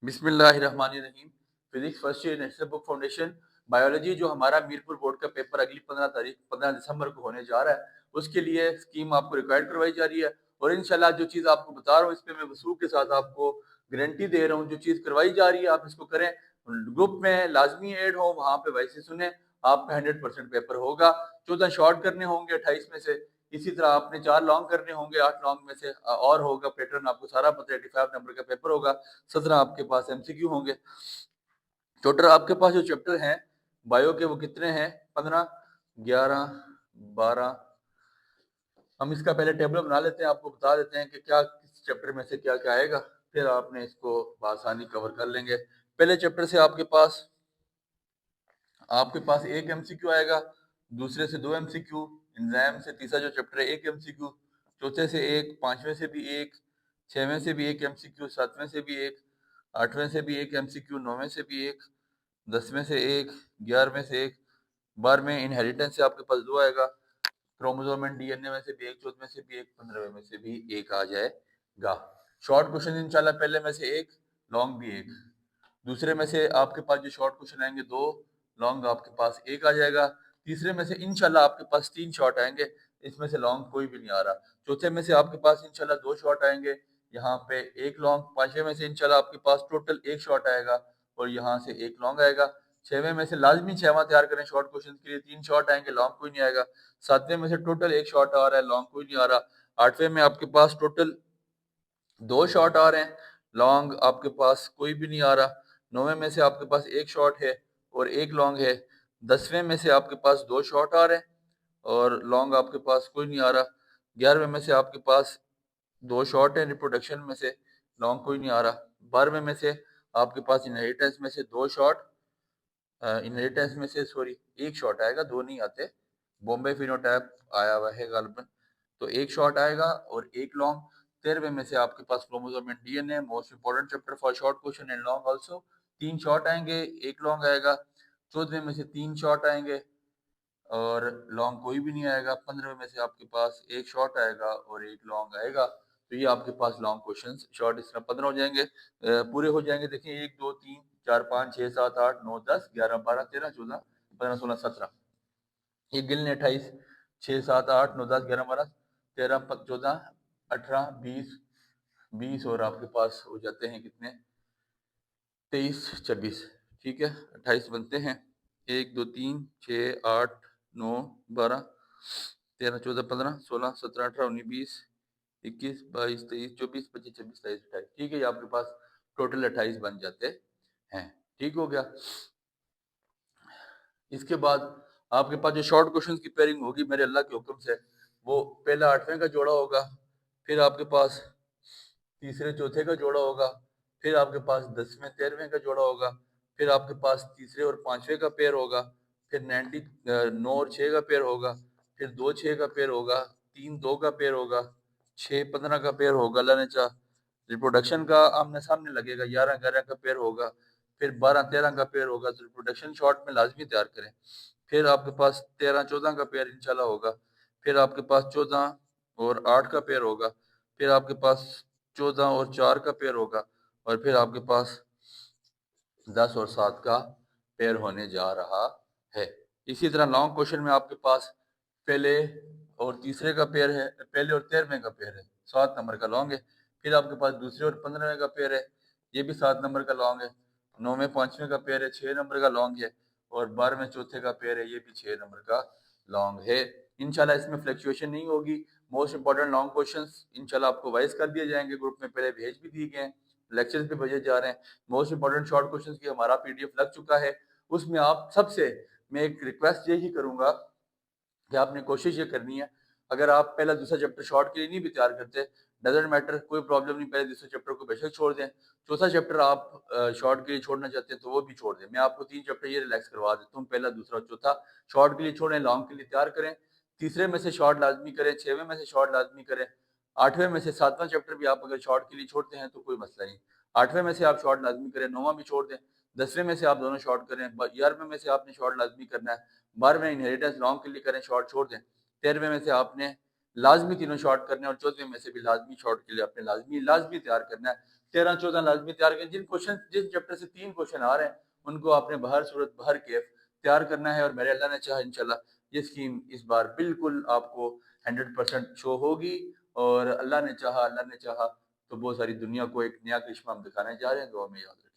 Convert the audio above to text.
बिस्मिल्लाहिर्रहमानिर्रहीम। Physics first year national book foundation biology जो हमारा मीरपुर बोर्ड का पेपर अगली 15 दिसंबर को होने जा रहा है, उसके लिए स्कीम आपको रिक्वायर्ड करवाई जा रही है। और इंशाल्लाह जो चीज़ आपको बता रहा हूँ इस पे मैं वसूख के साथ आपको गारंटी दे रहा हूँ, जो चीज़ करवाई जा रही है आप इसको करें। ग्रुप में लाजमी ऐड हो, वहाँ पे वैसे सुने, आपका 100% पेपर होगा। 14 शॉर्ट करने होंगे 28 में से, इसी तरह आपने 4 लॉन्ग करने होंगे 8 लॉन्ग में से, और होगा पैटर्न आपको सारा पता है। 85 नंबर का पेपर होगा, 17 आपके पास एमसीक्यू होंगे। टोटल आपके पास जो चैप्टर हैं बायो के वो कितने हैं? 15, 11, 12। हम इसका पहले टेबल बना लेते हैं, आपको बता देते हैं कि क्या किस चैप्टर में से क्या क्या आएगा, फिर आपने इसको बआसानी कवर कर लेंगे। पहले चैप्टर से आपके पास एक एमसीक्यू आएगा, दूसरे से 2 एमसीक्यू, एंजाइम से तीसरा जो चैप्टर है 1 एमसीक्यू, चौथे से 1, पांचवें से भी 1, छठवें से भी 1 एमसीक्यू, सातवें से भी 1, आठवें से भी 1 एमसीक्यू, नौवें से भी 1, 10वें से 1, 11वें से 1, 12वें इनहेरिटेंस से आपके पास 2 आएगा, क्रोमोसोम एंड डीएनए में से भी 1, 14वें से भी 1, 15वें में से भी 1 आ जाएगा। शॉर्ट क्वेश्चन इंशाल्लाह पहले में से 1, लॉन्ग भी 1। दूसरे में से आपके पास जो शॉर्ट क्वेश्चन आएंगे 2, लॉन्ग आपके पास 1 आ जाएगा। तीसरे में से इंशाल्लाह आपके पास 3 शॉर्ट आएंगे, इसमें से लॉन्ग कोई भी नहीं आ रहा। चौथे में से आपके पास इंशाल्लाह 2 शॉर्ट आएंगे, यहाँ पे 1 लॉन्ग। पांचवें में से इंशाल्लाह आपके पास टोटल 1 शॉर्ट आएगा और यहाँ से 1 लॉन्ग आएगा। छठवें में से लाजमी 6वां तैयार करें शॉर्ट क्वेश्चन के लिए, 3 शॉर्ट आएंगे, लॉन्ग कोई नहीं आएगा। सातवें में से टोटल 1 शॉर्ट आ रहा है, लॉन्ग कोई नहीं आ रहा। आठवें में आपके पास टोटल 2 शॉट आ रहे हैं, लॉन्ग आपके पास कोई भी नहीं आ रहा। नौवें में से आपके पास 1 शॉट है और 1 लॉन्ग है। 10वें में से आपके पास 2 शॉट आ रहे हैं और लॉन्ग आपके पास कोई नहीं आ रहा। 11वें में से आपके पास 2 शॉट है रिप्रोडक्शन में से, लॉन्ग कोई नहीं आ रहा। 12वें में से आपके पास इनहेरिटेंस में से 2 शॉट, इनहेरिटेंस में से सॉरी 1 शॉट आएगा, 2 नहीं आते, बॉम्बे फिनोटाइप आया हुआ है गालिबन, तो 1 शॉट आएगा और 1 लॉन्ग। 13वें में से आपके पास chromosome and DNA, most important chapter for short question and long also, 3 short आएंगे, 1 लॉन्ग आएगा। 14वें में से 3 शॉट आएंगे और लॉन्ग कोई भी नहीं आएगा। 15वें में से आपके पास 1 शॉट आएगा और 1 लॉन्ग आएगा। तो ये आपके पास लॉन्ग क्वेश्चंस शॉर्ट इस तरह 15 हो जाएंगे, पूरे हो जाएंगे। देखिए 1, 2, 3, 4, 5, 6, 7, 8, 9, 10, 11, 12, 13, 14, 15, 16, 17, ये गिनने 28, 6, 7, 8, 9, 10, 11, 12, 13, 14, 18, 20, 20 और आपके पास हो जाते हैं कितने? 23, 26, ठीक है, 28 बनते हैं। 1, 2, 3, 6, 8, 9, 12, 13, 14, 15, 16, 17, 18, 19, 20, 21, 22, 23, 24, 25, 26, 27, 28, ठीक है, ये आपके पास टोटल 28 बन जाते हैं। ठीक हो गया। इसके बाद आपके पास जो शॉर्ट क्वेश्चंस की पेयरिंग होगी मेरे अल्लाह के हुक्म से, वो पहला 8वें का जोड़ा होगा, फिर आपके पास तीसरे चौथे का जोड़ा होगा, फिर आपके पास 10वें 13वें का जोड़ा होगा, फिर आपके पास तीसरे और 5वें का पेयर होगा, फिर 9 और 6 का पेयर होगा, फिर 2 6 का पेयर होगा, 3 2 का पेयर होगा, 6 15 का पेयर होगा। अल्लाह ने चाहा रिप्रोडक्शन का आमने सामने लगेगा, 11 11 का पेयर होगा, फिर 12 13 का पेयर होगा। तो रिप्रोडक्शन शॉर्ट में लाजमी तैयार करें। फिर आपके पास 13 14 का पेयर इंशाल्लाह होगा, फिर आपके पास 14 और 8 का पेयर होगा, फिर आपके पास 14 और 4 का पेयर होगा, और फिर आपके पास 10 और 7 का पेयर होने जा रहा है। इसी तरह लॉन्ग क्वेश्चन में आपके पास पहले और तीसरे का पेयर है, पहले और 13वें का पेयर है, 7 नंबर का लॉन्ग है। फिर आपके पास दूसरे और 15वें का पेयर है, ये भी 7 नंबर का लॉन्ग है। 9वें 5वें का पेयर है, 6 नंबर का लॉन्ग है। और 12वें चौथे का पेयर है, ये भी 6 नंबर का लॉन्ग है। इंशाल्लाह इसमें फ्लक्चुएशन नहीं होगी। मोस्ट इंपॉर्टेंट लॉन्ग क्वेश्चंस इंशाल्लाह आपको वाइज कर दिए जाएंगे, ग्रुप में पहले भेज भी दिए गए हैं, लेक्चर्स पे भेजे जा रहे हैं। मोस्ट इंपॉर्टेंट शॉर्ट क्वेश्चंस की हमारा पीडीएफ लग चुका है, उसमें आप सबसे मैं एक रिक्वेस्ट यही करूंगा कि आपने कोशिश ये करनी है, अगर आप पहला दूसरा चैप्टर शॉर्ट के लिए नहीं भी तैयार करते, डजेंट मैटर, कोई प्रॉब्लम नहीं, पहले दूसरे चैप्टर को बेशक छोड़ दें। चौथा चैप्टर आप शॉर्ट के लिए छोड़ना चाहते हैं तो वो भी छोड़ दें। मैं आपको 3 चैप्टर ये रिलैक्स करवा देता हूँ, पहला दूसरा चौथा शॉर्ट के लिए छोड़ें, लॉन्ग के लिए तैयार करें। तीसरे में से शॉर्ट लाजमी करें, 6वें में से शॉर्ट लाजमी करें, 8वें में से 7वां चैप्टर भी आप अगर शॉर्ट के लिए छोड़ते हैं तो कोई मसला नहीं, 8वें में से आप शॉर्ट लाजमी करें, 9वां भी छोड़ दें, 10वें में से आप दोनों शॉर्ट करें, 11वें में से आपने शॉर्ट लाजमी करना है, 12वें इनहेरिटेंस लॉन्ग के लिए करें, शॉर्ट छोड़ दें, 13वें में से आपने लाजमी तीनों शॉर्ट करने और 14वें में से भी लाजमी शॉर्ट के लिए आपने लाजमी तैयार करना है। 13-14 लाजमी तैयार करें। जिन चैप्टर से 3 क्वेश्चन आ रहे हैं उनको आपने बहर सूरत बहर कैफ तैयार करना है, और मेरे अल्लाह ने चाहा इंशाल्लाह ये स्कीम इस बार बिल्कुल आपको 100% शो होगी, और अल्लाह ने चाहा तो बहुत सारी दुनिया को एक नया करिश्मा हम दिखाने जा रहे हैं। दुआ में याद रखें।